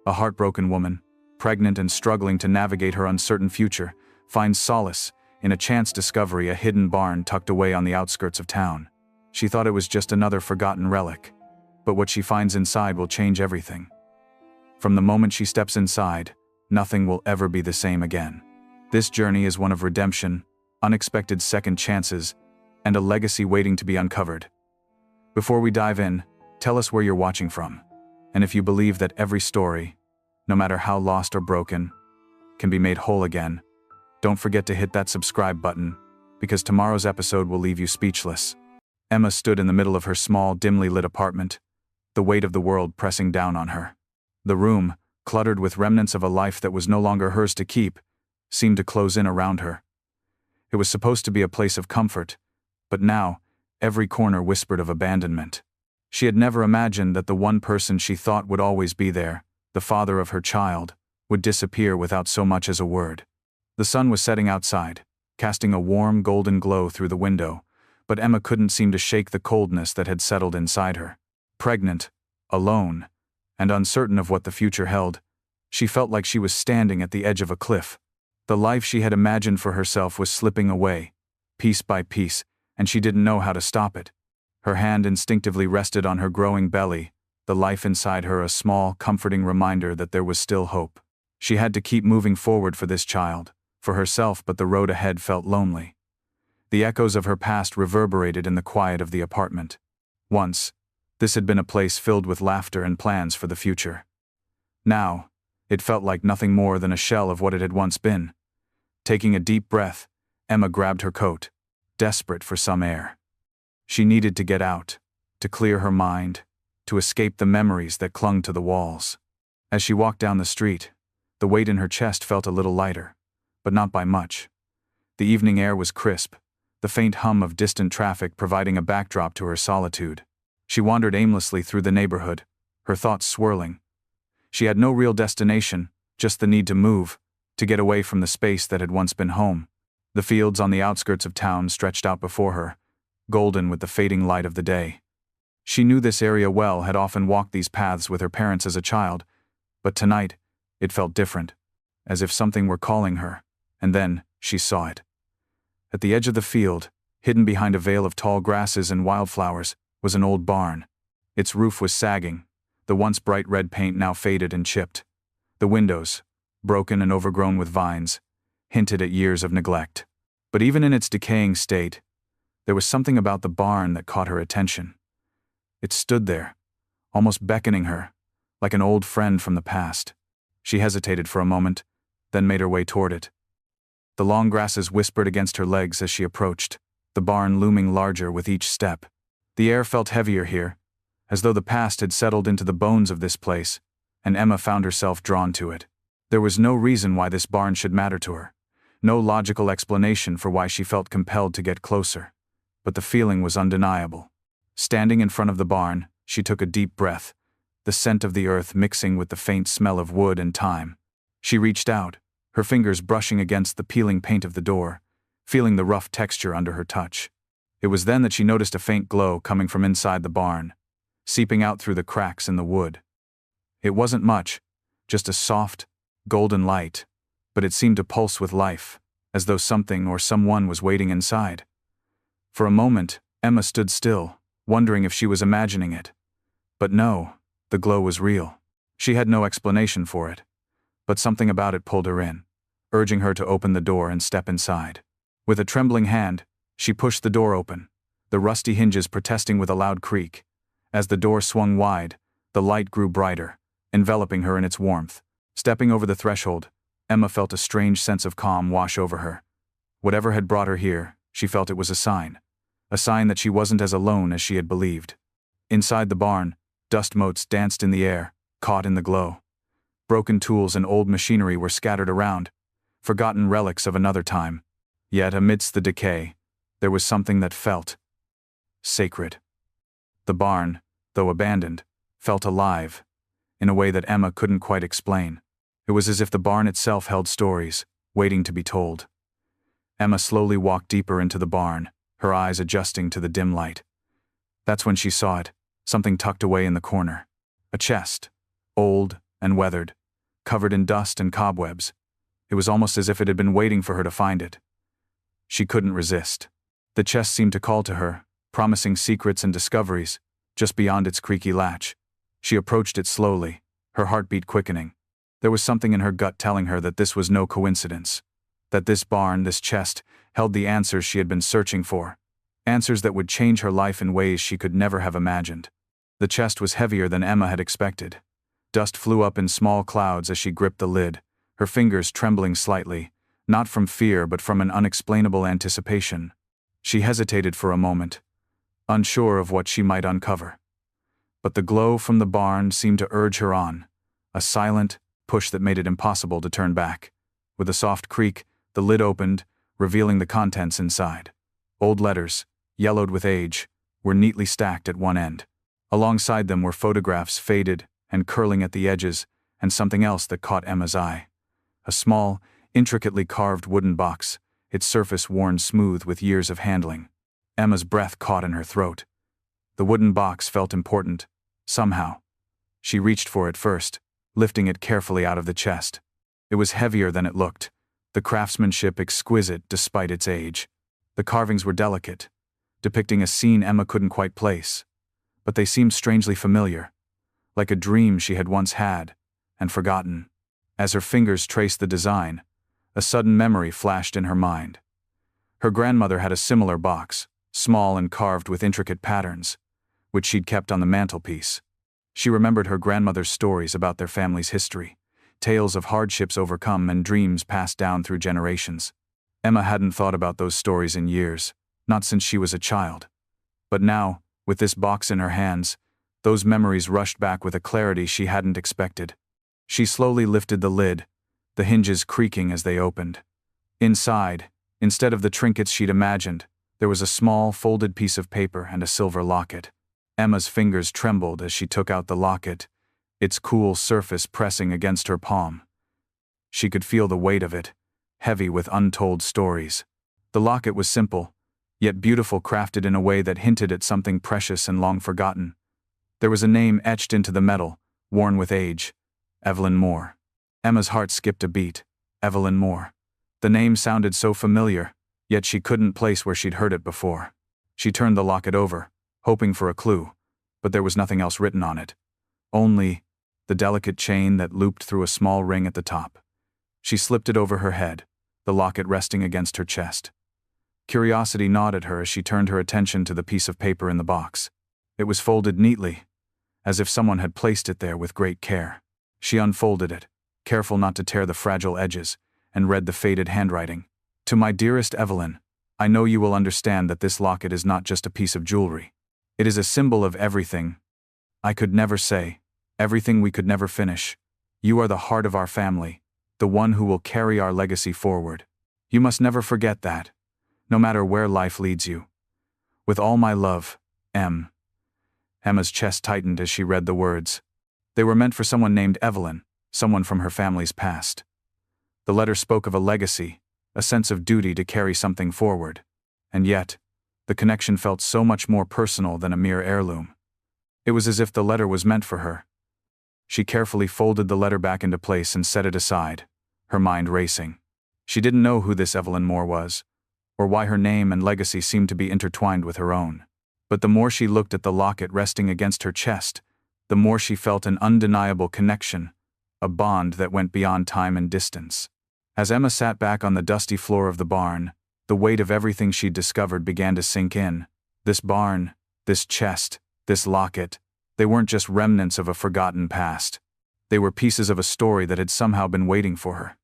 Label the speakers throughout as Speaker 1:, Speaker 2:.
Speaker 1: A heartbroken woman, pregnant and struggling to navigate her uncertain future, finds solace in a chance discovery, a hidden barn tucked away on the outskirts of town. She thought it was just another forgotten relic, but what she finds inside will change everything. From the moment she steps inside, nothing will ever be the same again. This journey is one of redemption, unexpected second chances, and a legacy waiting to be uncovered. Before we dive in, tell us where you're watching from, and if you believe that every story, no matter how lost or broken, can be made whole again. Don't forget to hit that subscribe button, because tomorrow's episode will leave you speechless. Emma stood in the middle of her small, dimly lit apartment, the weight of the world pressing down on her. The room, cluttered with remnants of a life that was no longer hers to keep, seemed to close in around her. It was supposed to be a place of comfort, but now, every corner whispered of abandonment. She had never imagined that the one person she thought would always be there, the father of her child, would disappear without so much as a word. The sun was setting outside, casting a warm golden glow through the window, but Emma couldn't seem to shake the coldness that had settled inside her. Pregnant, alone, and uncertain of what the future held, she felt like she was standing at the edge of a cliff. The life she had imagined for herself was slipping away, piece by piece, and she didn't know how to stop it. Her hand instinctively rested on her growing belly, the life inside her a small, comforting reminder that there was still hope. She had to keep moving forward for this child, for herself, but the road ahead felt lonely. The echoes of her past reverberated in the quiet of the apartment. Once, this had been a place filled with laughter and plans for the future. Now, it felt like nothing more than a shell of what it had once been. Taking a deep breath, Emma grabbed her coat, desperate for some air. She needed to get out, to clear her mind, to escape the memories that clung to the walls. As she walked down the street, the weight in her chest felt a little lighter, but not by much. The evening air was crisp, the faint hum of distant traffic providing a backdrop to her solitude. She wandered aimlessly through the neighborhood, her thoughts swirling. She had no real destination, just the need to move, to get away from the space that had once been home. The fields on the outskirts of town stretched out before her, golden with the fading light of the day. She knew this area well, had often walked these paths with her parents as a child, but tonight, it felt different, as if something were calling her, and then, she saw it. At the edge of the field, hidden behind a veil of tall grasses and wildflowers, was an old barn. Its roof was sagging, the once bright red paint now faded and chipped. The windows, broken and overgrown with vines, hinted at years of neglect. But even in its decaying state, there was something about the barn that caught her attention. It stood there, almost beckoning her, like an old friend from the past. She hesitated for a moment, then made her way toward it. The long grasses whispered against her legs as she approached, the barn looming larger with each step. The air felt heavier here, as though the past had settled into the bones of this place, and Emma found herself drawn to it. There was no reason why this barn should matter to her, no logical explanation for why she felt compelled to get closer, but the feeling was undeniable. Standing in front of the barn, she took a deep breath, the scent of the earth mixing with the faint smell of wood and thyme. She reached out, her fingers brushing against the peeling paint of the door, feeling the rough texture under her touch. It was then that she noticed a faint glow coming from inside the barn, seeping out through the cracks in the wood. It wasn't much, just a soft, golden light, but it seemed to pulse with life, as though something or someone was waiting inside. For a moment, Emma stood still, wondering if she was imagining it. But no, the glow was real. She had no explanation for it, but something about it pulled her in, urging her to open the door and step inside. With a trembling hand, she pushed the door open, the rusty hinges protesting with a loud creak. As the door swung wide, the light grew brighter, enveloping her in its warmth. Stepping over the threshold, Emma felt a strange sense of calm wash over her. Whatever had brought her here, she felt it was a sign that she wasn't as alone as she had believed. Inside the barn, dust motes danced in the air, caught in the glow. Broken tools and old machinery were scattered around, forgotten relics of another time. Yet amidst the decay, there was something that felt sacred. The barn, though abandoned, felt alive, in a way that Emma couldn't quite explain. It was as if the barn itself held stories, waiting to be told. Emma slowly walked deeper into the barn, her eyes adjusting to the dim light. That's when she saw it, something tucked away in the corner. A chest, old, and weathered, covered in dust and cobwebs. It was almost as if it had been waiting for her to find it. She couldn't resist. The chest seemed to call to her, promising secrets and discoveries, just beyond its creaky latch. She approached it slowly, her heartbeat quickening. There was something in her gut telling her that this was no coincidence, that this barn, this chest, held the answers she had been searching for, answers that would change her life in ways she could never have imagined. The chest was heavier than Emma had expected. Dust flew up in small clouds as she gripped the lid, her fingers trembling slightly, not from fear but from an unexplainable anticipation. She hesitated for a moment, unsure of what she might uncover. But the glow from the barn seemed to urge her on, a silent push that made it impossible to turn back. With a soft creak, the lid opened, revealing the contents inside. Old letters, yellowed with age, were neatly stacked at one end. Alongside them were photographs faded and curling at the edges, and something else that caught Emma's eye. A small, intricately carved wooden box, its surface worn smooth with years of handling. Emma's breath caught in her throat. The wooden box felt important, somehow. She reached for it first, lifting it carefully out of the chest. It was heavier than it looked, the craftsmanship exquisite despite its age. The carvings were delicate, depicting a scene Emma couldn't quite place, but they seemed strangely familiar, like a dream she had once had and forgotten. As her fingers traced the design, a sudden memory flashed in her mind. Her grandmother had a similar box, small and carved with intricate patterns, which she'd kept on the mantelpiece. She remembered her grandmother's stories about their family's history, tales of hardships overcome and dreams passed down through generations. Emma hadn't thought about those stories in years, not since she was a child. But now, with this box in her hands, those memories rushed back with a clarity she hadn't expected. She slowly lifted the lid, the hinges creaking as they opened. Inside, instead of the trinkets she'd imagined, there was a small, folded piece of paper and a silver locket. Emma's fingers trembled as she took out the locket, its cool surface pressing against her palm. She could feel the weight of it, heavy with untold stories. The locket was simple, yet beautiful, crafted in a way that hinted at something precious and long forgotten. There was a name etched into the metal, worn with age: Evelyn Moore. Emma's heart skipped a beat. Evelyn Moore. The name sounded so familiar, yet she couldn't place where she'd heard it before. She turned the locket over, hoping for a clue, but there was nothing else written on it. Only the delicate chain that looped through a small ring at the top. She slipped it over her head, the locket resting against her chest. Curiosity gnawed at her as she turned her attention to the piece of paper in the box. It was folded neatly, as if someone had placed it there with great care. She unfolded it, careful not to tear the fragile edges, and read the faded handwriting. To my dearest Evelyn, I know you will understand that this locket is not just a piece of jewelry. It is a symbol of everything I could never say, everything we could never finish. You are the heart of our family, the one who will carry our legacy forward. You must never forget that, no matter where life leads you. With all my love, M. Emma's chest tightened as she read the words. They were meant for someone named Evelyn, someone from her family's past. The letter spoke of a legacy, a sense of duty to carry something forward. And yet, the connection felt so much more personal than a mere heirloom. It was as if the letter was meant for her. She carefully folded the letter back into place and set it aside, her mind racing. She didn't know who this Evelyn Moore was, or why her name and legacy seemed to be intertwined with her own. But the more she looked at the locket resting against her chest, the more she felt an undeniable connection, a bond that went beyond time and distance. As Emma sat back on the dusty floor of the barn, the weight of everything she'd discovered began to sink in. This barn, this chest, this locket, they weren't just remnants of a forgotten past. They were pieces of a story that had somehow been waiting for her.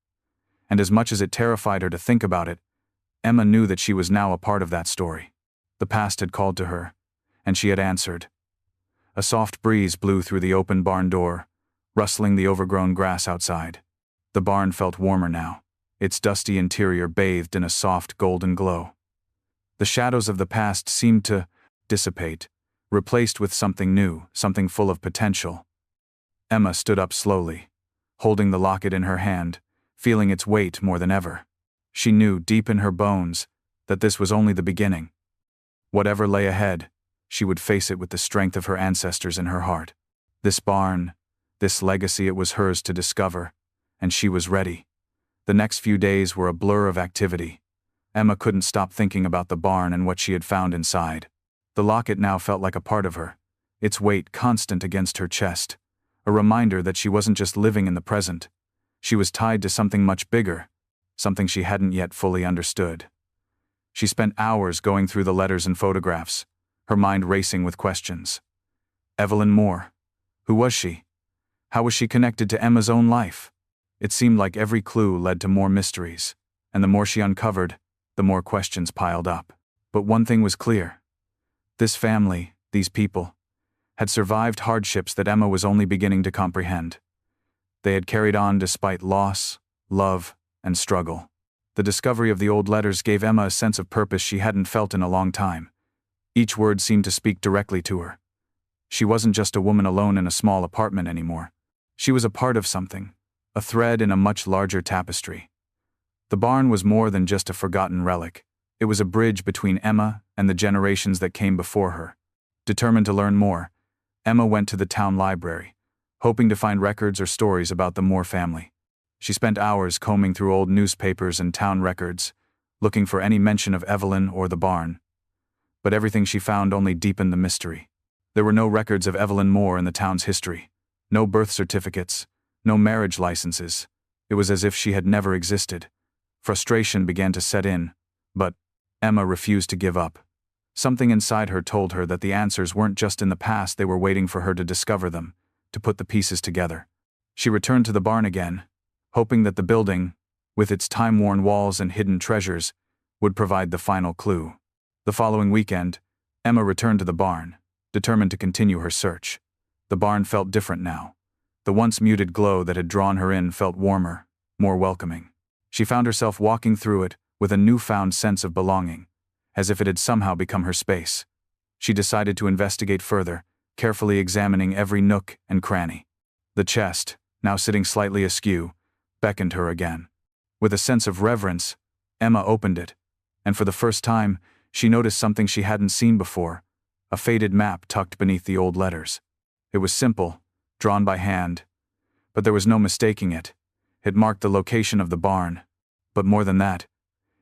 Speaker 1: And as much as it terrified her to think about it, Emma knew that she was now a part of that story. The past had called to her, and she had answered. A soft breeze blew through the open barn door, rustling the overgrown grass outside. The barn felt warmer now, its dusty interior bathed in a soft golden glow. The shadows of the past seemed to dissipate, replaced with something new, something full of potential. Emma stood up slowly, holding the locket in her hand, feeling its weight more than ever. She knew deep in her bones that this was only the beginning. Whatever lay ahead, she would face it with the strength of her ancestors in her heart. This barn, This legacy, it was hers to discover, and she was ready. The next few days were a blur of activity. Emma couldn't stop thinking about the barn and what she had found inside. The locket now felt like a part of her, its weight constant against her chest, a reminder that she wasn't just living in the present. She was tied to something much bigger, something she hadn't yet fully understood. She spent hours going through the letters and photographs, her mind racing with questions. Evelyn Moore. Who was she? How was she connected to Emma's own life? It seemed like every clue led to more mysteries, and the more she uncovered, the more questions piled up. But one thing was clear. This family, these people, had survived hardships that Emma was only beginning to comprehend. They had carried on despite loss, love, and struggle. The discovery of the old letters gave Emma a sense of purpose she hadn't felt in a long time. Each word seemed to speak directly to her. She wasn't just a woman alone in a small apartment anymore. She was a part of something, a thread in a much larger tapestry. The barn was more than just a forgotten relic. It was a bridge between Emma and the generations that came before her. Determined to learn more, Emma went to the town library, hoping to find records or stories about the Moore family. She spent hours combing through old newspapers and town records, looking for any mention of Evelyn or the barn. But everything she found only deepened the mystery. There were no records of Evelyn Moore in the town's history, no birth certificates, no marriage licenses. It was as if she had never existed. Frustration began to set in, but Emma refused to give up. Something inside her told her that the answers weren't just in the past, they were waiting for her to discover them, to put the pieces together. She returned to the barn again, hoping that the building, with its time-worn walls and hidden treasures, would provide the final clue. The following weekend, Emma returned to the barn, determined to continue her search. The barn felt different now. The once muted glow that had drawn her in felt warmer, more welcoming. She found herself walking through it with a newfound sense of belonging, as if it had somehow become her space. She decided to investigate further, carefully examining every nook and cranny. The chest, now sitting slightly askew, beckoned her again. With a sense of reverence, Emma opened it, and for the first time, she noticed something she hadn't seen before, a faded map tucked beneath the old letters. It was simple, drawn by hand, but there was no mistaking it. It marked the location of the barn, but more than that,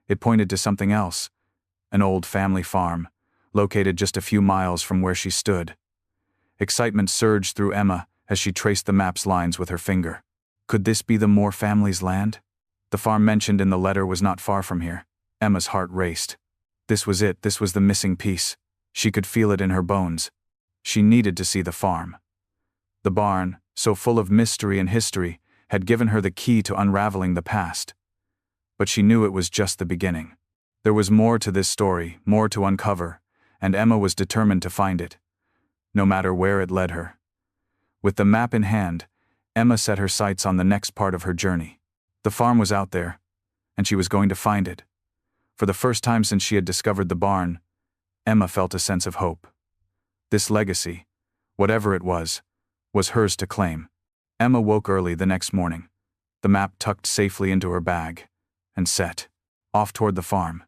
Speaker 1: it pointed to something else, an old family farm, located just a few miles from where she stood. Excitement surged through Emma as she traced the map's lines with her finger. Could this be the Moore family's land? The farm mentioned in the letter was not far from here. Emma's heart raced. This was it, this was the missing piece. She could feel it in her bones. She needed to see the farm. The barn, so full of mystery and history, had given her the key to unraveling the past. But she knew it was just the beginning. There was more to this story, more to uncover, and Emma was determined to find it, no matter where it led her. With the map in hand, Emma set her sights on the next part of her journey. The farm was out there, and she was going to find it. For the first time since she had discovered the barn, Emma felt a sense of hope. This legacy, whatever it was hers to claim. Emma woke early the next morning, the map tucked safely into her bag, and set off toward the farm.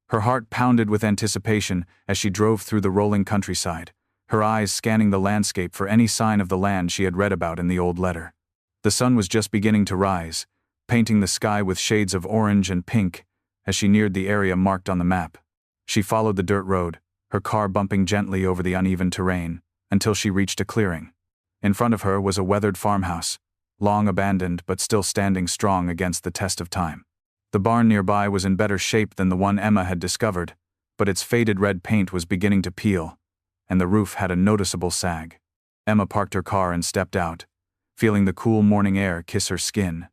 Speaker 1: Her heart pounded with anticipation as she drove through the rolling countryside, her eyes scanning the landscape for any sign of the land she had read about in the old letter. The sun was just beginning to rise, painting the sky with shades of orange and pink as she neared the area marked on the map. She followed the dirt road, her car bumping gently over the uneven terrain, until she reached a clearing. In front of her was a weathered farmhouse, long abandoned but still standing strong against the test of time. The barn nearby was in better shape than the one Emma had discovered, but its faded red paint was beginning to peel, and the roof had a noticeable sag. Emma parked her car and stepped out, feeling the cool morning air kiss her skin.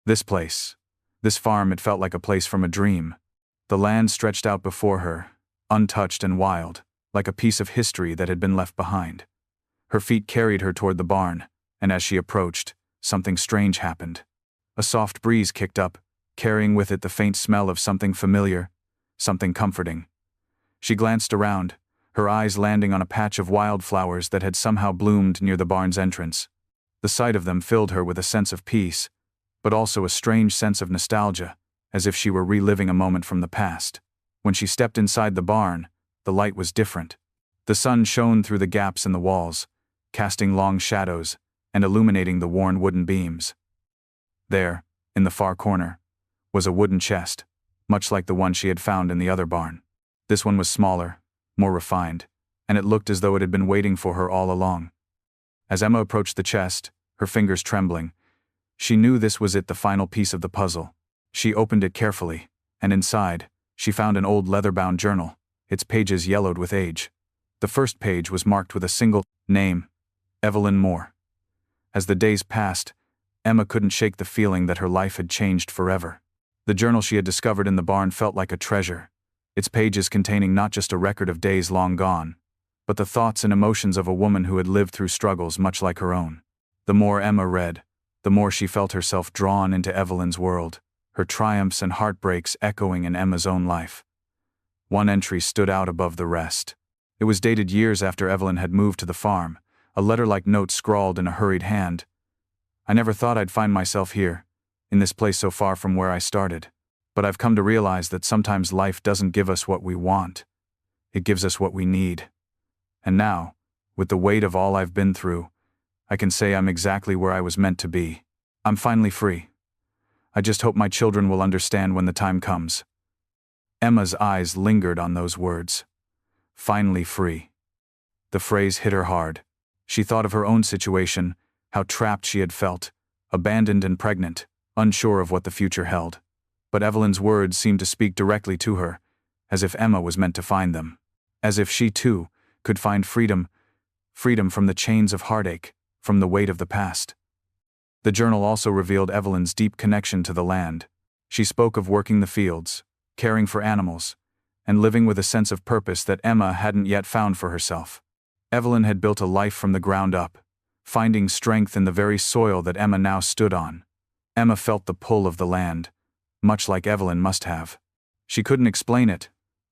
Speaker 1: This farm, it felt like a place from a dream. The land stretched out before her, untouched and wild, like a piece of history that had been left behind. Her feet carried her toward the barn, and as she approached, something strange happened. A soft breeze kicked up, carrying with it the faint smell of something familiar, something comforting. She glanced around, her eyes landing on a patch of wildflowers that had somehow bloomed near the barn's entrance. The sight of them filled her with a sense of peace, but also a strange sense of nostalgia, as if she were reliving a moment from the past. When she stepped inside the barn, the light was different. The sun shone through the gaps in the walls, casting long shadows, and illuminating the worn wooden beams. There, in the far corner, was a wooden chest, much like the one she had found in the other barn. This one was smaller, more refined, and it looked as though it had been waiting for her all along. As Emma approached the chest, her fingers trembling, she knew this was it, the final piece of the puzzle. She opened it carefully, and inside, she found an old leather-bound journal, its pages yellowed with age. The first page was marked with a single name, Evelyn Moore. As the days passed, Emma couldn't shake the feeling that her life had changed forever. The journal she had discovered in the barn felt like a treasure, its pages containing not just a record of days long gone, but the thoughts and emotions of a woman who had lived through struggles much like her own. The more Emma read, the more she felt herself drawn into Evelyn's world, her triumphs and heartbreaks echoing in Emma's own life. One entry stood out above the rest. It was dated years after Evelyn had moved to the farm, a letter-like note scrawled in a hurried hand. "I never thought I'd find myself here, in this place so far from where I started. But I've come to realize that sometimes life doesn't give us what we want. It gives us what we need. And now, with the weight of all I've been through, I can say I'm exactly where I was meant to be. I'm finally free. I just hope my children will understand when the time comes." Emma's eyes lingered on those words. Finally free. The phrase hit her hard. She thought of her own situation, how trapped she had felt, abandoned and pregnant, unsure of what the future held. But Evelyn's words seemed to speak directly to her, as if Emma was meant to find them. As if she, too, could find freedom from the chains of heartache, from the weight of the past. The journal also revealed Evelyn's deep connection to the land. She spoke of working the fields, caring for animals, and living with a sense of purpose that Emma hadn't yet found for herself. Evelyn had built a life from the ground up, finding strength in the very soil that Emma now stood on. Emma felt the pull of the land, much like Evelyn must have. She couldn't explain it,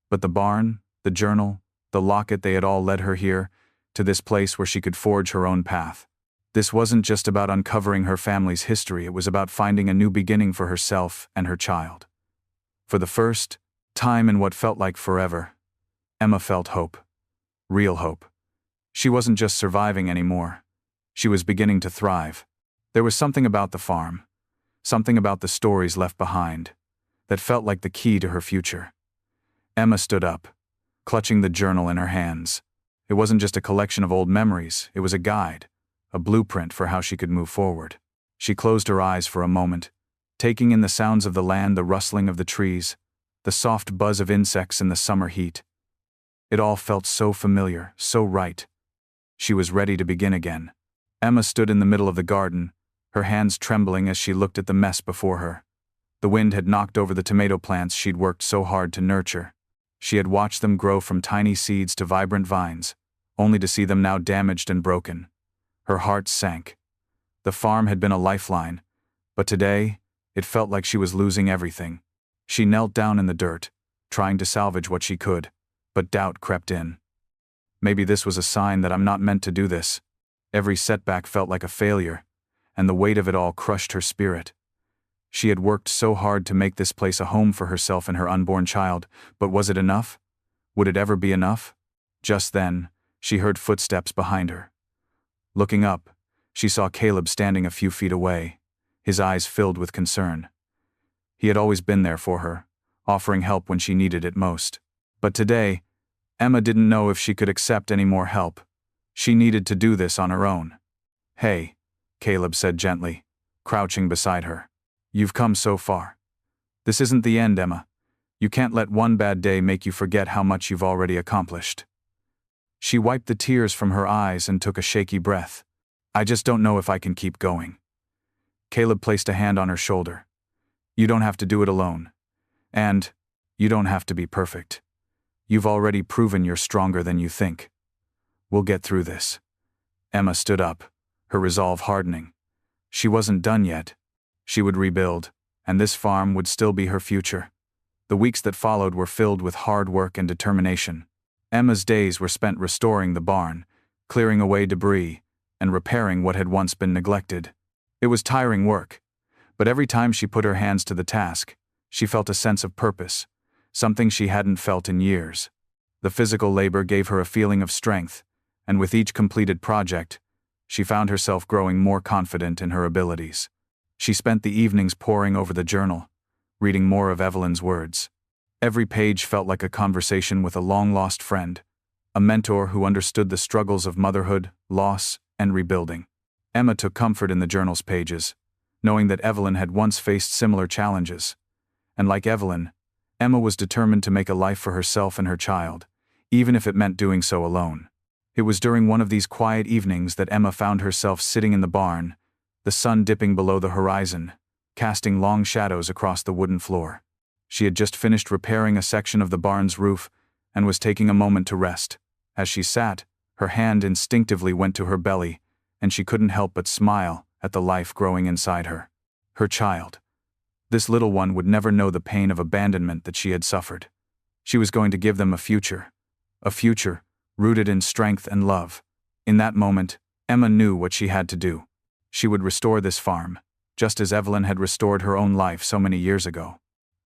Speaker 1: but the barn, the journal, the locket, they had all led her here, to this place where she could forge her own path. This wasn't just about uncovering her family's history, it was about finding a new beginning for herself and her child. For the first time in what felt like forever, Emma felt hope. Real hope. She wasn't just surviving anymore. She was beginning to thrive. There was something about the farm, something about the stories left behind, that felt like the key to her future. Emma stood up, clutching the journal in her hands. It wasn't just a collection of old memories, it was a guide, a blueprint for how she could move forward. She closed her eyes for a moment, taking in the sounds of the land, the rustling of the trees, the soft buzz of insects in the summer heat. It all felt so familiar, so right. She was ready to begin again. Emma stood in the middle of the garden, her hands trembling as she looked at the mess before her. The wind had knocked over the tomato plants she'd worked so hard to nurture. She had watched them grow from tiny seeds to vibrant vines, only to see them now damaged and broken. Her heart sank. The farm had been a lifeline, but today, it felt like she was losing everything. She knelt down in the dirt, trying to salvage what she could, but doubt crept in. Maybe this was a sign that I'm not meant to do this. Every setback felt like a failure, and the weight of it all crushed her spirit. She had worked so hard to make this place a home for herself and her unborn child, but was it enough? Would it ever be enough? Just then, she heard footsteps behind her. Looking up, she saw Caleb standing a few feet away, his eyes filled with concern. He had always been there for her, offering help when she needed it most. But today, Emma didn't know if she could accept any more help. She needed to do this on her own. "Hey," Caleb said gently, crouching beside her. "You've come so far. This isn't the end, Emma. You can't let one bad day make you forget how much you've already accomplished." She wiped the tears from her eyes and took a shaky breath. "I just don't know if I can keep going." Caleb placed a hand on her shoulder. "You don't have to do it alone. And you don't have to be perfect. You've already proven you're stronger than you think. We'll get through this." Emma stood up, her resolve hardening. She wasn't done yet. She would rebuild, and this farm would still be her future. The weeks that followed were filled with hard work and determination. Emma's days were spent restoring the barn, clearing away debris, and repairing what had once been neglected. It was tiring work, but every time she put her hands to the task, she felt a sense of purpose, something she hadn't felt in years. The physical labor gave her a feeling of strength, and with each completed project, she found herself growing more confident in her abilities. She spent the evenings poring over the journal, reading more of Evelyn's words. Every page felt like a conversation with a long-lost friend, a mentor who understood the struggles of motherhood, loss, and rebuilding. Emma took comfort in the journal's pages, knowing that Evelyn had once faced similar challenges. And like Evelyn, Emma was determined to make a life for herself and her child, even if it meant doing so alone. It was during one of these quiet evenings that Emma found herself sitting in the barn, the sun dipping below the horizon, casting long shadows across the wooden floor. She had just finished repairing a section of the barn's roof and was taking a moment to rest. As she sat, her hand instinctively went to her belly, and she couldn't help but smile at the life growing inside her. Her child. This little one would never know the pain of abandonment that she had suffered. She was going to give them a future rooted in strength and love. In that moment, Emma knew what she had to do. She would restore this farm, just as Evelyn had restored her own life so many years ago.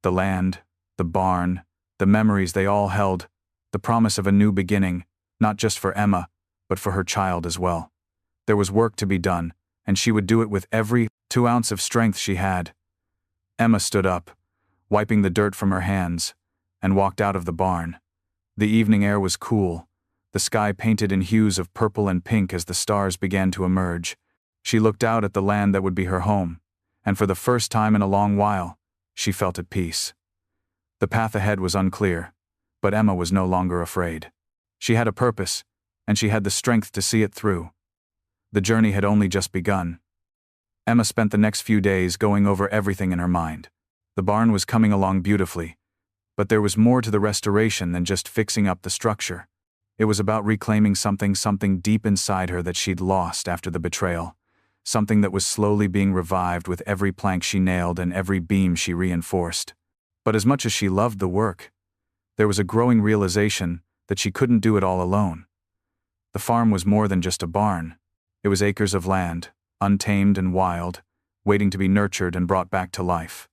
Speaker 1: The land, the barn, the memories they all held, the promise of a new beginning, not just for Emma, but for her child as well. There was work to be done, and she would do it with every 2 ounces of strength she had. Emma stood up, wiping the dirt from her hands, and walked out of the barn. The evening air was cool, the sky painted in hues of purple and pink as the stars began to emerge. She looked out at the land that would be her home, and for the first time in a long while, she felt at peace. The path ahead was unclear, but Emma was no longer afraid. She had a purpose, and she had the strength to see it through. The journey had only just begun. Emma spent the next few days going over everything in her mind. The barn was coming along beautifully, but there was more to the restoration than just fixing up the structure. It was about reclaiming something deep inside her that she'd lost after the betrayal, something that was slowly being revived with every plank she nailed and every beam she reinforced. But as much as she loved the work, there was a growing realization that she couldn't do it all alone. The farm was more than just a barn. It was acres of land, untamed and wild, waiting to be nurtured and brought back to life.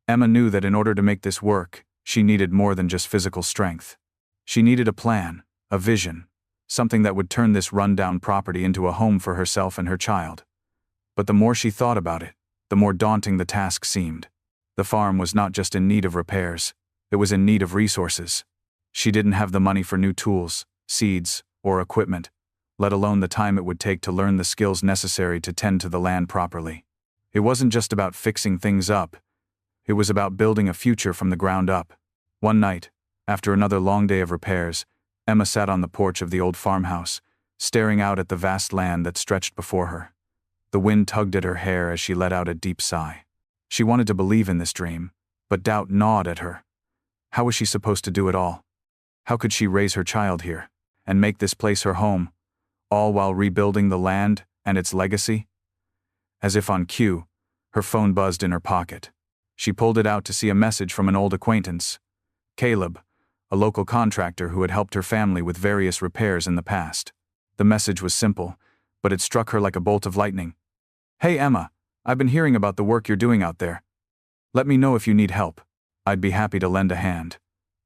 Speaker 1: Emma knew that in order to make this work, she needed more than just physical strength. She needed a plan, a vision, something that would turn this rundown property into a home for herself and her child. But the more she thought about it, the more daunting the task seemed. The farm was not just in need of repairs, it was in need of resources. She didn't have the money for new tools, seeds, or equipment, let alone the time it would take to learn the skills necessary to tend to the land properly. It wasn't just about fixing things up, it was about building a future from the ground up. One night, after another long day of repairs, Emma sat on the porch of the old farmhouse, staring out at the vast land that stretched before her. The wind tugged at her hair as she let out a deep sigh. She wanted to believe in this dream, but doubt gnawed at her. How was she supposed to do it all? How could she raise her child here, and make this place her home, all while rebuilding the land and its legacy? As if on cue, her phone buzzed in her pocket. She pulled it out to see a message from an old acquaintance, Caleb, a local contractor who had helped her family with various repairs in the past. The message was simple, but it struck her like a bolt of lightning. "Hey Emma, I've been hearing about the work you're doing out there. Let me know if you need help. I'd be happy to lend a hand."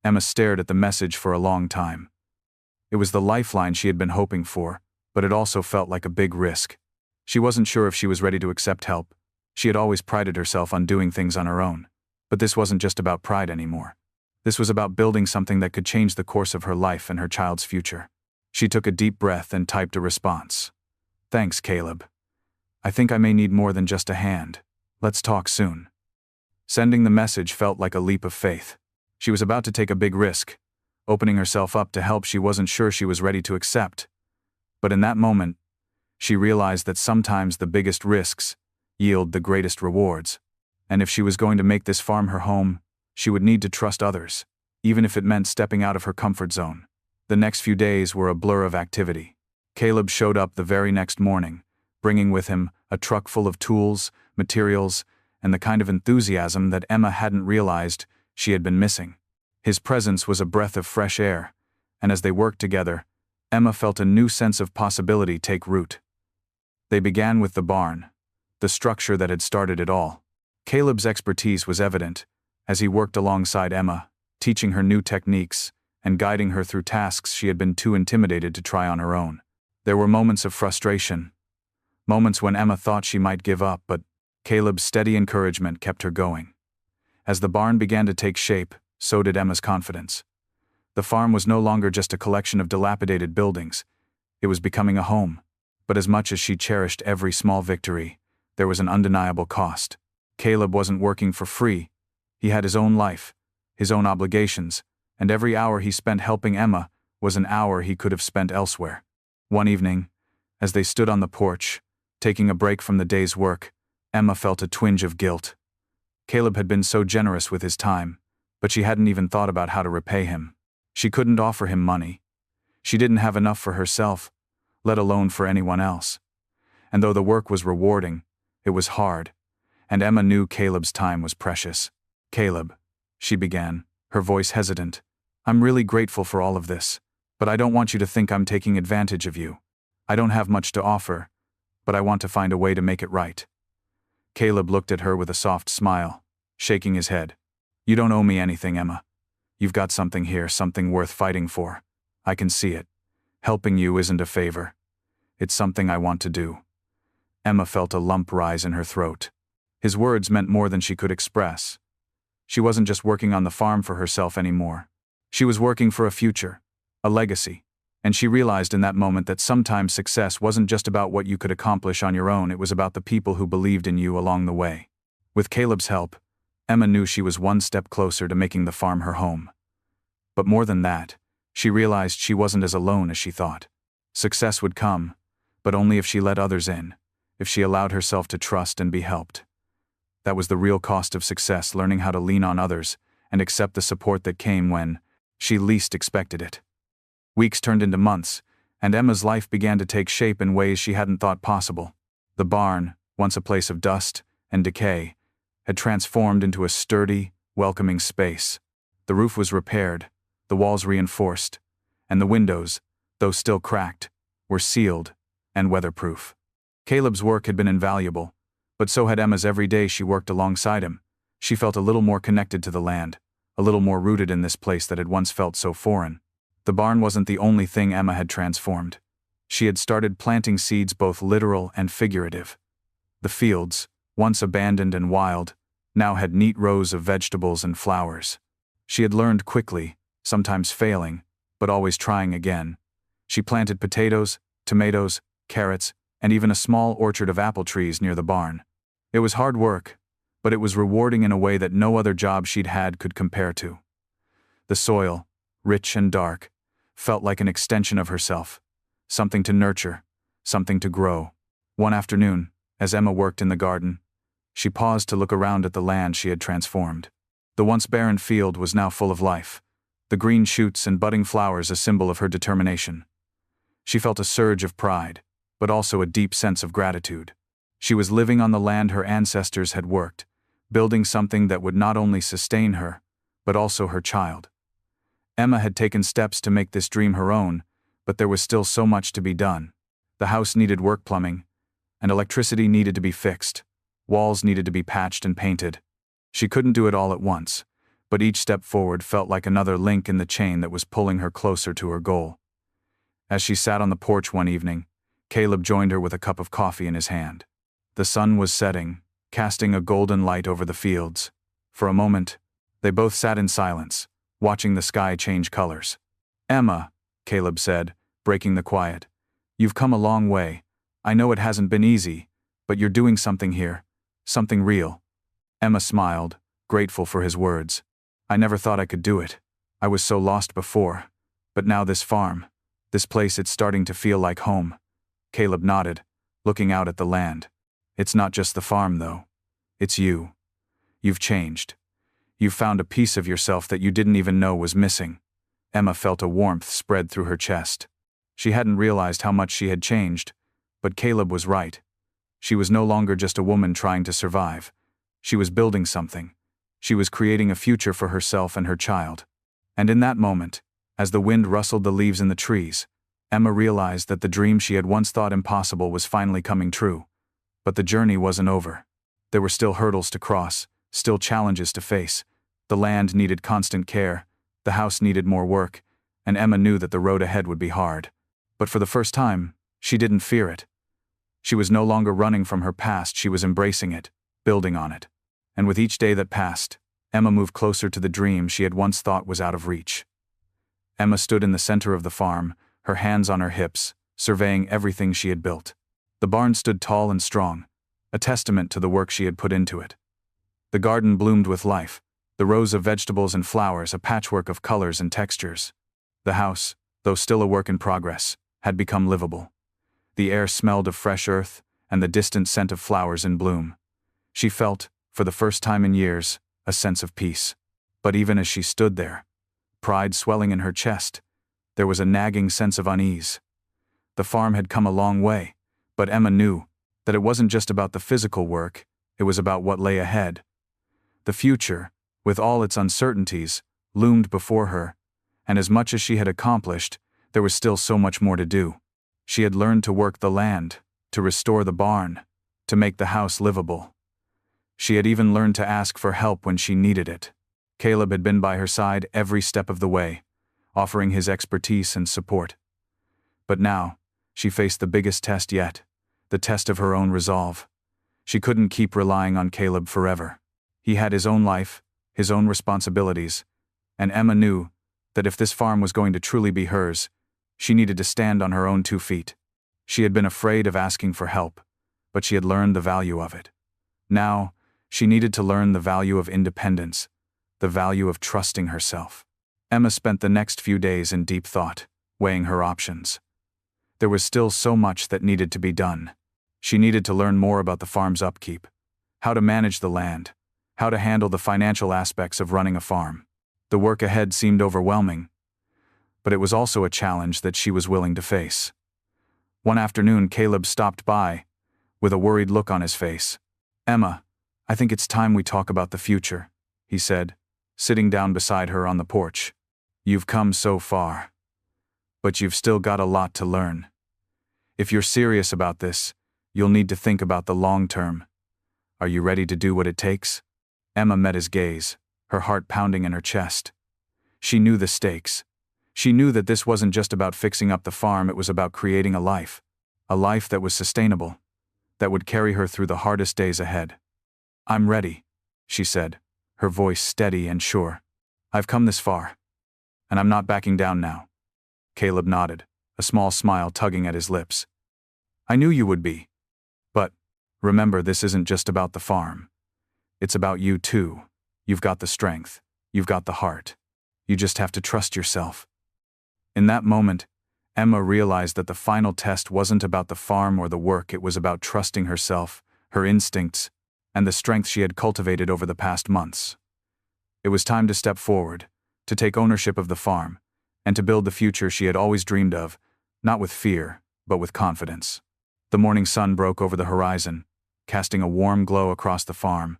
Speaker 1: Emma stared at the message for a long time. It was the lifeline she had been hoping for, but it also felt like a big risk. She wasn't sure if she was ready to accept help. She had always prided herself on doing things on her own. But this wasn't just about pride anymore. This was about building something that could change the course of her life and her child's future. She took a deep breath and typed a response. "Thanks, Caleb. I think I may need more than just a hand. Let's talk soon." Sending the message felt like a leap of faith. She was about to take a big risk, opening herself up to help she wasn't sure she was ready to accept. But in that moment, she realized that sometimes the biggest risks yield the greatest rewards. And if she was going to make this farm her home, she would need to trust others, even if it meant stepping out of her comfort zone. The next few days were a blur of activity. Caleb showed up the very next morning, bringing with him a truck full of tools, materials, and the kind of enthusiasm that Emma hadn't realized she had been missing. His presence was a breath of fresh air, and as they worked together, Emma felt a new sense of possibility take root. They began with the barn, the structure that had started it all. Caleb's expertise was evident, as he worked alongside Emma, teaching her new techniques and guiding her through tasks she had been too intimidated to try on her own. There were moments of frustration, Moments when Emma thought she might give up, but Caleb's steady encouragement kept her going. As the barn began to take shape, so did Emma's confidence. The farm was no longer just a collection of dilapidated buildings. It was becoming a home. But as much as she cherished every small victory, there was an undeniable cost. Caleb wasn't working for free. He had his own life, his own obligations, and every hour he spent helping Emma was an hour he could have spent elsewhere. One evening, as they stood on the porch, taking a break from the day's work, Emma felt a twinge of guilt. Caleb had been so generous with his time, but she hadn't even thought about how to repay him. She couldn't offer him money. She didn't have enough for herself, let alone for anyone else. And though the work was rewarding, it was hard, and Emma knew Caleb's time was precious. "Caleb," she began, her voice hesitant, "I'm really grateful for all of this, but I don't want you to think I'm taking advantage of you. I don't have much to offer, but I want to find a way to make it right." Caleb looked at her with a soft smile, shaking his head. "You don't owe me anything, Emma. You've got something here, something worth fighting for. I can see it. Helping you isn't a favor. It's something I want to do." Emma felt a lump rise in her throat. His words meant more than she could express. She wasn't just working on the farm for herself anymore. She was working for a future, a legacy, and she realized in that moment that sometimes success wasn't just about what you could accomplish on your own, it was about the people who believed in you along the way. With Caleb's help, Emma knew she was one step closer to making the farm her home. But more than that, she realized she wasn't as alone as she thought. Success would come, but only if she let others in, if she allowed herself to trust and be helped. That was the real cost of success, learning how to lean on others and accept the support that came when she least expected it. Weeks turned into months, and Emma's life began to take shape in ways she hadn't thought possible. The barn, once a place of dust and decay, had transformed into a sturdy, welcoming space. The roof was repaired, the walls reinforced, and the windows, though still cracked, were sealed and weatherproof. Caleb's work had been invaluable, but so had Emma's. Every day she worked alongside him. She felt a little more connected to the land, a little more rooted in this place that had once felt so foreign. The barn wasn't the only thing Emma had transformed. She had started planting seeds, both literal and figurative. The fields, once abandoned and wild, now had neat rows of vegetables and flowers. She had learned quickly, sometimes failing, but always trying again. She planted potatoes, tomatoes, carrots, and even a small orchard of apple trees near the barn. It was hard work, but it was rewarding in a way that no other job she'd had could compare to. The soil, rich and dark, felt like an extension of herself, something to nurture, something to grow. One afternoon, as Emma worked in the garden, she paused to look around at the land she had transformed. The once barren field was now full of life, the green shoots and budding flowers a symbol of her determination. She felt a surge of pride, but also a deep sense of gratitude. She was living on the land her ancestors had worked, building something that would not only sustain her, but also her child. Emma had taken steps to make this dream her own, but there was still so much to be done. The house needed work plumbing, and electricity needed to be fixed. Walls needed to be patched and painted. She couldn't do it all at once, but each step forward felt like another link in the chain that was pulling her closer to her goal. As she sat on the porch one evening, Caleb joined her with a cup of coffee in his hand. The sun was setting, casting a golden light over the fields. For a moment, they both sat in silence, watching the sky change colors. "Emma," Caleb said, breaking the quiet, "you've come a long way. I know it hasn't been easy, but you're doing something here, something real." Emma smiled, grateful for his words. "I never thought I could do it. I was so lost before. But now this farm, this place, it's starting to feel like home." Caleb nodded, looking out at the land. "It's not just the farm, though. It's you. You've changed. You've found a piece of yourself that you didn't even know was missing." Emma felt a warmth spread through her chest. She hadn't realized how much she had changed, but Caleb was right. She was no longer just a woman trying to survive. She was building something. She was creating a future for herself and her child. And in that moment, as the wind rustled the leaves in the trees, Emma realized that the dream she had once thought impossible was finally coming true. But the journey wasn't over. There were still hurdles to cross, still challenges to face. The land needed constant care, the house needed more work, and Emma knew that the road ahead would be hard. But for the first time, she didn't fear it. She was no longer running from her past, she was embracing it, building on it. And with each day that passed, Emma moved closer to the dream she had once thought was out of reach. Emma stood in the center of the farm, her hands on her hips, surveying everything she had built. The barn stood tall and strong, a testament to the work she had put into it. The garden bloomed with life, the rows of vegetables and flowers a patchwork of colors and textures. The house, though still a work in progress, had become livable. The air smelled of fresh earth and the distant scent of flowers in bloom. She felt, for the first time in years, a sense of peace. But even as she stood there, pride swelling in her chest, there was a nagging sense of unease. The farm had come a long way, but Emma knew that it wasn't just about the physical work, it was about what lay ahead. The future, with all its uncertainties, loomed before her, and as much as she had accomplished, there was still so much more to do. She had learned to work the land, to restore the barn, to make the house livable. She had even learned to ask for help when she needed it. Caleb had been by her side every step of the way, offering his expertise and support. But now, she faced the biggest test yet, the test of her own resolve. She couldn't keep relying on Caleb forever. He had his own life, his own responsibilities, and Emma knew that if this farm was going to truly be hers, she needed to stand on her own 2 feet. She had been afraid of asking for help, but she had learned the value of it. Now, she needed to learn the value of independence, the value of trusting herself. Emma spent the next few days in deep thought, weighing her options. There was still so much that needed to be done. She needed to learn more about the farm's upkeep, how to manage the land, how to handle the financial aspects of running a farm. The work ahead seemed overwhelming, but it was also a challenge that she was willing to face. One afternoon, Caleb stopped by, with a worried look on his face. "Emma, I think it's time we talk about the future," he said, sitting down beside her on the porch. "You've come so far, but you've still got a lot to learn. If you're serious about this, you'll need to think about the long term. Are you ready to do what it takes?" Emma met his gaze, her heart pounding in her chest. She knew the stakes. She knew that this wasn't just about fixing up the farm, it was about creating a life that was sustainable, that would carry her through the hardest days ahead. "I'm ready," she said, her voice steady and sure. "I've come this far, and I'm not backing down now." Caleb nodded, a small smile tugging at his lips. "I knew you would be. But, remember, this isn't just about the farm. It's about you too. You've got the strength. You've got the heart. You just have to trust yourself." In that moment, Emma realized that the final test wasn't about the farm or the work, it was about trusting herself, her instincts, and the strength she had cultivated over the past months. It was time to step forward, to take ownership of the farm, and to build the future she had always dreamed of, not with fear, but with confidence. The morning sun broke over the horizon, casting a warm glow across the farm.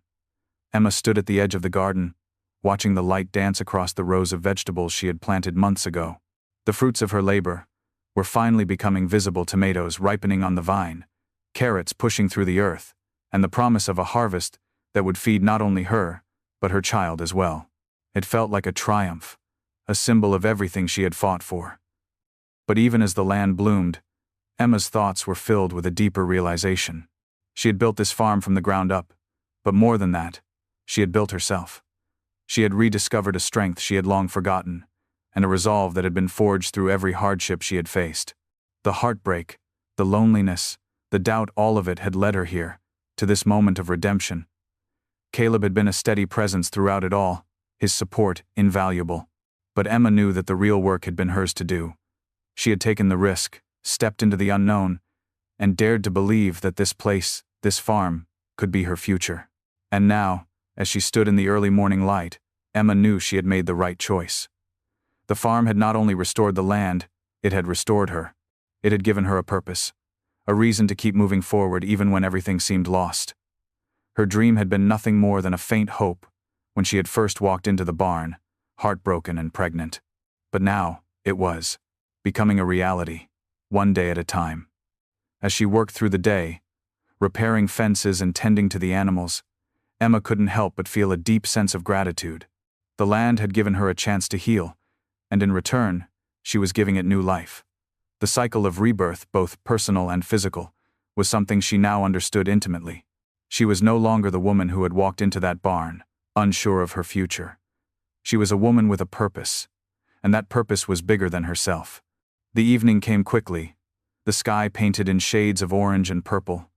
Speaker 1: Emma stood at the edge of the garden, watching the light dance across the rows of vegetables she had planted months ago. The fruits of her labor were finally becoming visible: tomatoes ripening on the vine, carrots pushing through the earth, and the promise of a harvest that would feed not only her, but her child as well. It felt like a triumph, a symbol of everything she had fought for. But even as the land bloomed, Emma's thoughts were filled with a deeper realization. She had built this farm from the ground up, but more than that, she had built herself. She had rediscovered a strength she had long forgotten, and a resolve that had been forged through every hardship she had faced. The heartbreak, the loneliness, the doubt, all of it had led her here, to this moment of redemption. Caleb had been a steady presence throughout it all, his support invaluable. But Emma knew that the real work had been hers to do. She had taken the risk, stepped into the unknown, and dared to believe that this place, this farm, could be her future. And now, as she stood in the early morning light, Emma knew she had made the right choice. The farm had not only restored the land, it had restored her. It had given her a purpose, a reason to keep moving forward even when everything seemed lost. Her dream had been nothing more than a faint hope when she had first walked into the barn, heartbroken and pregnant. But now, it was becoming a reality, one day at a time. As she worked through the day, repairing fences and tending to the animals, Emma couldn't help but feel a deep sense of gratitude. The land had given her a chance to heal, and in return, she was giving it new life. The cycle of rebirth, both personal and physical, was something she now understood intimately. She was no longer the woman who had walked into that barn, unsure of her future. She was a woman with a purpose, and that purpose was bigger than herself. The evening came quickly, the sky painted in shades of orange and purple.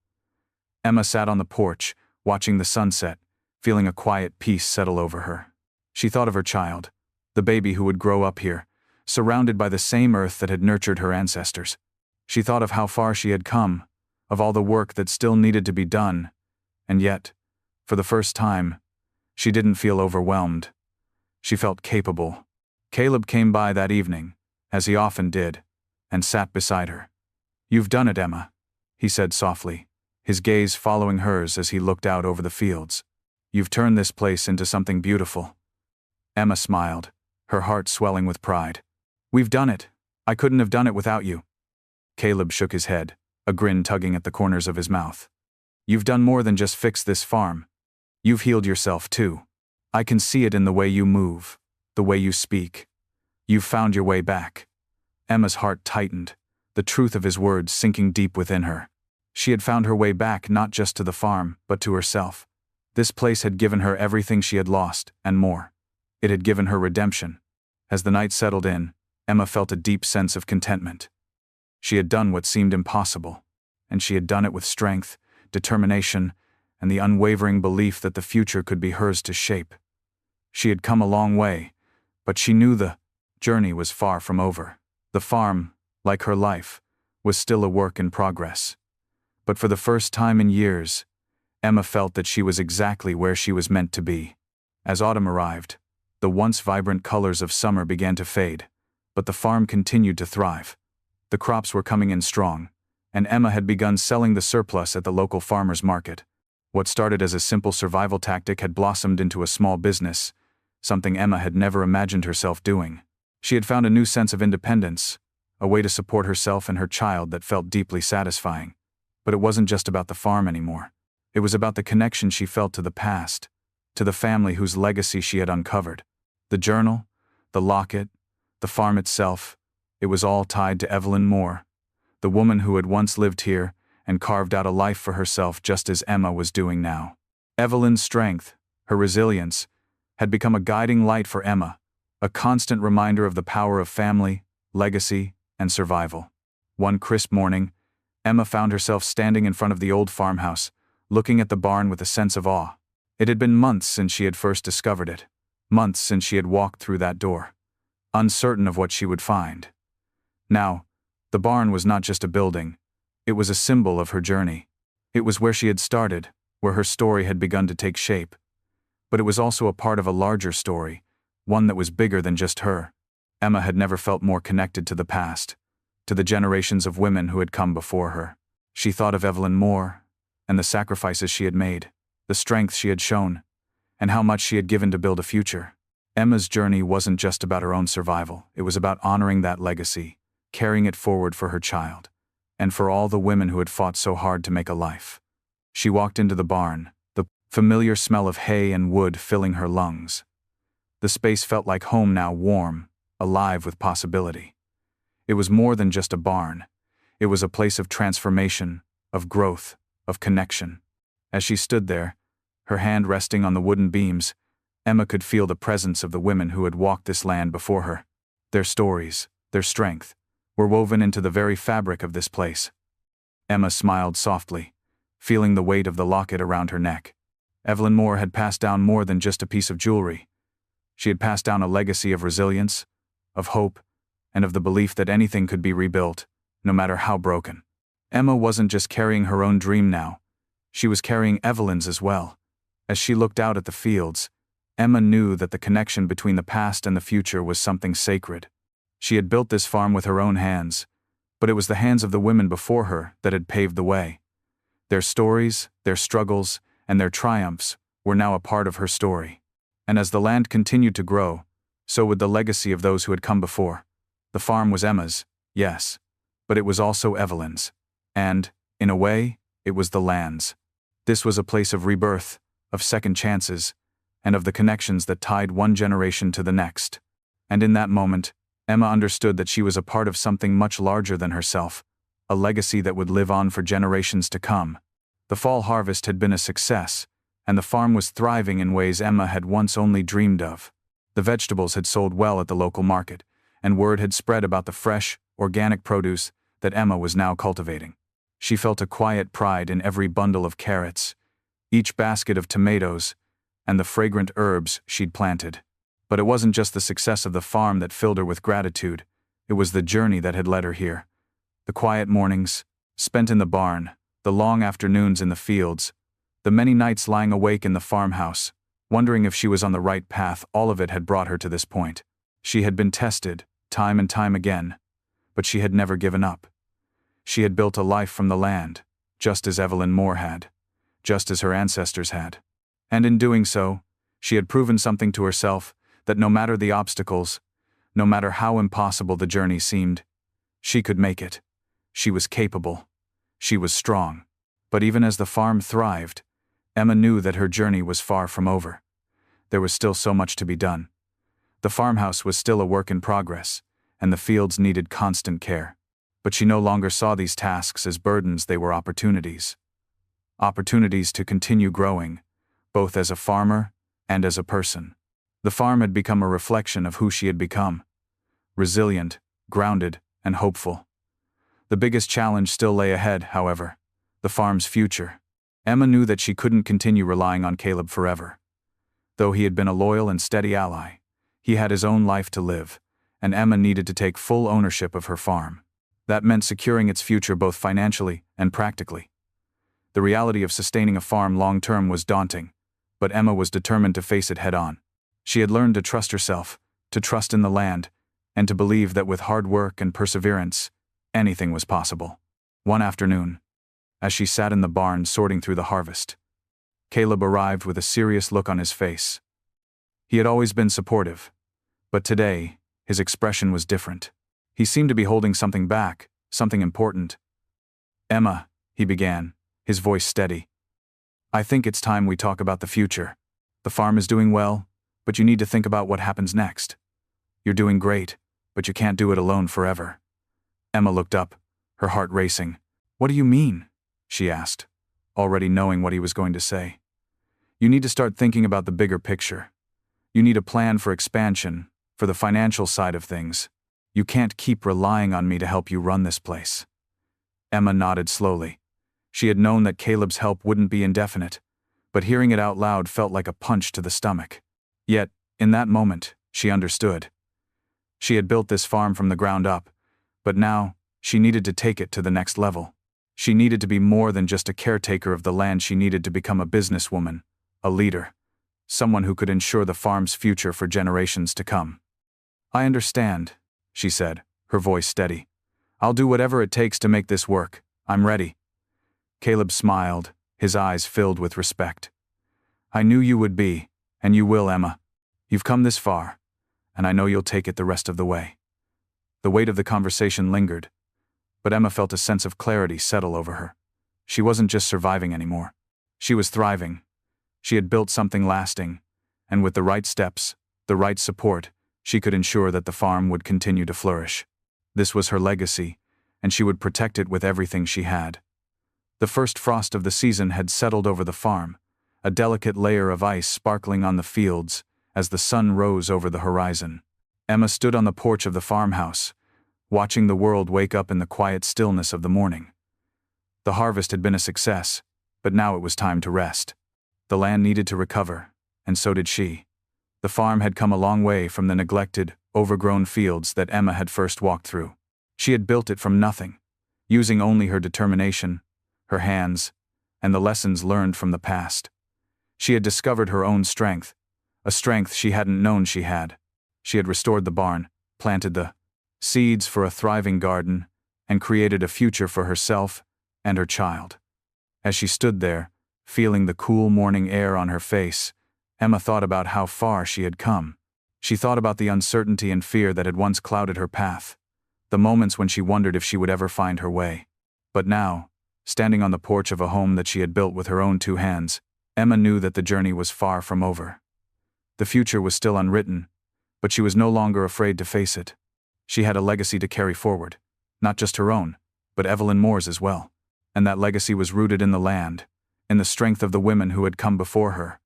Speaker 1: Emma sat on the porch, watching the sunset, feeling a quiet peace settle over her. She thought of her child, the baby who would grow up here, surrounded by the same earth that had nurtured her ancestors. She thought of how far she had come, of all the work that still needed to be done, and yet, for the first time, she didn't feel overwhelmed. She felt capable. Caleb came by that evening, as he often did, and sat beside her. "You've done it, Emma," he said softly, his gaze following hers as he looked out over the fields. "You've turned this place into something beautiful." Emma smiled, her heart swelling with pride. "We've done it. I couldn't have done it without you." Caleb shook his head, a grin tugging at the corners of his mouth. "You've done more than just fix this farm. You've healed yourself too. I can see it in the way you move, the way you speak. You've found your way back." Emma's heart tightened, the truth of his words sinking deep within her. She had found her way back not just to the farm, but to herself. This place had given her everything she had lost, and more. It had given her redemption. As the night settled in, Emma felt a deep sense of contentment. She had done what seemed impossible, and she had done it with strength, determination, and the unwavering belief that the future could be hers to shape. She had come a long way, but she knew the journey was far from over. The farm, like her life, was still a work in progress. But for the first time in years, Emma felt that she was exactly where she was meant to be. As autumn arrived, the once vibrant colors of summer began to fade, but the farm continued to thrive. The crops were coming in strong, and Emma had begun selling the surplus at the local farmers' market. What started as a simple survival tactic had blossomed into a small business, something Emma had never imagined herself doing. She had found a new sense of independence, a way to support herself and her child that felt deeply satisfying. But it wasn't just about the farm anymore. It was about the connection she felt to the past, to the family whose legacy she had uncovered. The journal, the locket, the farm itself, it was all tied to Evelyn Moore, the woman who had once lived here and carved out a life for herself just as Emma was doing now. Evelyn's strength, her resilience, had become a guiding light for Emma, a constant reminder of the power of family, legacy, and survival. One crisp morning, Emma found herself standing in front of the old farmhouse, looking at the barn with a sense of awe. It had been months since she had first discovered it, months since she had walked through that door, uncertain of what she would find. Now, the barn was not just a building, it was a symbol of her journey. It was where she had started, where her story had begun to take shape. But it was also a part of a larger story, one that was bigger than just her. Emma had never felt more connected to the past, to the generations of women who had come before her. She thought of Evelyn Moore, and the sacrifices she had made, the strength she had shown, and how much she had given to build a future. Emma's journey wasn't just about her own survival, it was about honoring that legacy, carrying it forward for her child, and for all the women who had fought so hard to make a life. She walked into the barn, the familiar smell of hay and wood filling her lungs. The space felt like home now, warm, alive with possibility. It was more than just a barn. It was a place of transformation, of growth, of connection. As she stood there, her hand resting on the wooden beams, Emma could feel the presence of the women who had walked this land before her. Their stories, their strength, were woven into the very fabric of this place. Emma smiled softly, feeling the weight of the locket around her neck. Evelyn Moore had passed down more than just a piece of jewelry. She had passed down a legacy of resilience, of hope, and of the belief that anything could be rebuilt, no matter how broken. Emma wasn't just carrying her own dream now, she was carrying Evelyn's as well. As she looked out at the fields, Emma knew that the connection between the past and the future was something sacred. She had built this farm with her own hands, but it was the hands of the women before her that had paved the way. Their stories, their struggles, and their triumphs were now a part of her story. And as the land continued to grow, so would the legacy of those who had come before. The farm was Emma's, yes, but it was also Evelyn's. And, in a way, it was the land's. This was a place of rebirth, of second chances, and of the connections that tied one generation to the next. And in that moment, Emma understood that she was a part of something much larger than herself, a legacy that would live on for generations to come. The fall harvest had been a success, and the farm was thriving in ways Emma had once only dreamed of. The vegetables had sold well at the local market, and word had spread about the fresh, organic produce that Emma was now cultivating. She felt a quiet pride in every bundle of carrots, each basket of tomatoes, and the fragrant herbs she'd planted. But it wasn't just the success of the farm that filled her with gratitude, it was the journey that had led her here. The quiet mornings, spent in the barn, the long afternoons in the fields, the many nights lying awake in the farmhouse, wondering if she was on the right path, all of it had brought her to this point. She had been tested, time and time again, but she had never given up. She had built a life from the land, just as Evelyn Moore had, just as her ancestors had. And in doing so, she had proven something to herself, that no matter the obstacles, no matter how impossible the journey seemed, she could make it. She was capable. She was strong. But even as the farm thrived, Emma knew that her journey was far from over. There was still so much to be done. The farmhouse was still a work in progress, and the fields needed constant care. But she no longer saw these tasks as burdens, they were opportunities. Opportunities to continue growing, both as a farmer and as a person. The farm had become a reflection of who she had become. Resilient, grounded, and hopeful. The biggest challenge still lay ahead, however, the farm's future. Emma knew that she couldn't continue relying on Caleb forever. Though he had been a loyal and steady ally, he had his own life to live, and Emma needed to take full ownership of her farm. That meant securing its future both financially and practically. The reality of sustaining a farm long-term was daunting, but Emma was determined to face it head-on. She had learned to trust herself, to trust in the land, and to believe that with hard work and perseverance, anything was possible. One afternoon, as she sat in the barn sorting through the harvest, Caleb arrived with a serious look on his face. He had always been supportive, but today, his expression was different. He seemed to be holding something back, something important. "Emma," he began, his voice steady. "I think it's time we talk about the future. The farm is doing well, but you need to think about what happens next. You're doing great, but you can't do it alone forever." Emma looked up, her heart racing. "What do you mean?" she asked, already knowing what he was going to say. "You need to start thinking about the bigger picture. You need a plan for expansion, for the financial side of things. You can't keep relying on me to help you run this place." Emma nodded slowly. She had known that Caleb's help wouldn't be indefinite, but hearing it out loud felt like a punch to the stomach. Yet, in that moment, she understood. She had built this farm from the ground up, but now, she needed to take it to the next level. She needed to be more than just a caretaker of the land. She needed to become a businesswoman, a leader, someone who could ensure the farm's future for generations to come. "I understand," she said, her voice steady. "I'll do whatever it takes to make this work. I'm ready." Caleb smiled, his eyes filled with respect. "I knew you would be, and you will, Emma. You've come this far, and I know you'll take it the rest of the way." The weight of the conversation lingered, but Emma felt a sense of clarity settle over her. She wasn't just surviving anymore. She was thriving. She had built something lasting, and with the right steps, the right support, she could ensure that the farm would continue to flourish. This was her legacy, and she would protect it with everything she had. The first frost of the season had settled over the farm, a delicate layer of ice sparkling on the fields as the sun rose over the horizon. Emma stood on the porch of the farmhouse, watching the world wake up in the quiet stillness of the morning. The harvest had been a success, but now it was time to rest. The land needed to recover, and so did she. The farm had come a long way from the neglected, overgrown fields that Emma had first walked through. She had built it from nothing, using only her determination, her hands, and the lessons learned from the past. She had discovered her own strength, a strength she hadn't known she had. She had restored the barn, planted the seeds for a thriving garden, and created a future for herself and her child. As she stood there, feeling the cool morning air on her face, Emma thought about how far she had come. She thought about the uncertainty and fear that had once clouded her path, the moments when she wondered if she would ever find her way. But now, standing on the porch of a home that she had built with her own two hands, Emma knew that the journey was far from over. The future was still unwritten, but she was no longer afraid to face it. She had a legacy to carry forward, not just her own, but Evelyn Moore's as well. And that legacy was rooted in the land, in the strength of the women who had come before her,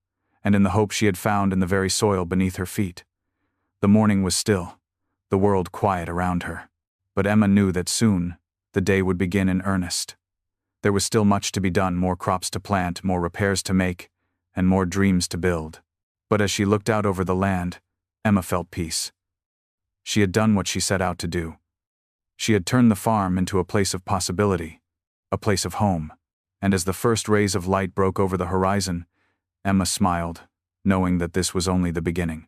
Speaker 1: and in the hope she had found in the very soil beneath her feet. The morning was still, the world quiet around her. But Emma knew that soon, the day would begin in earnest. There was still much to be done, more crops to plant, more repairs to make, and more dreams to build. But as she looked out over the land, Emma felt peace. She had done what she set out to do. She had turned the farm into a place of possibility, a place of home. And as the first rays of light broke over the horizon, Emma smiled, knowing that this was only the beginning.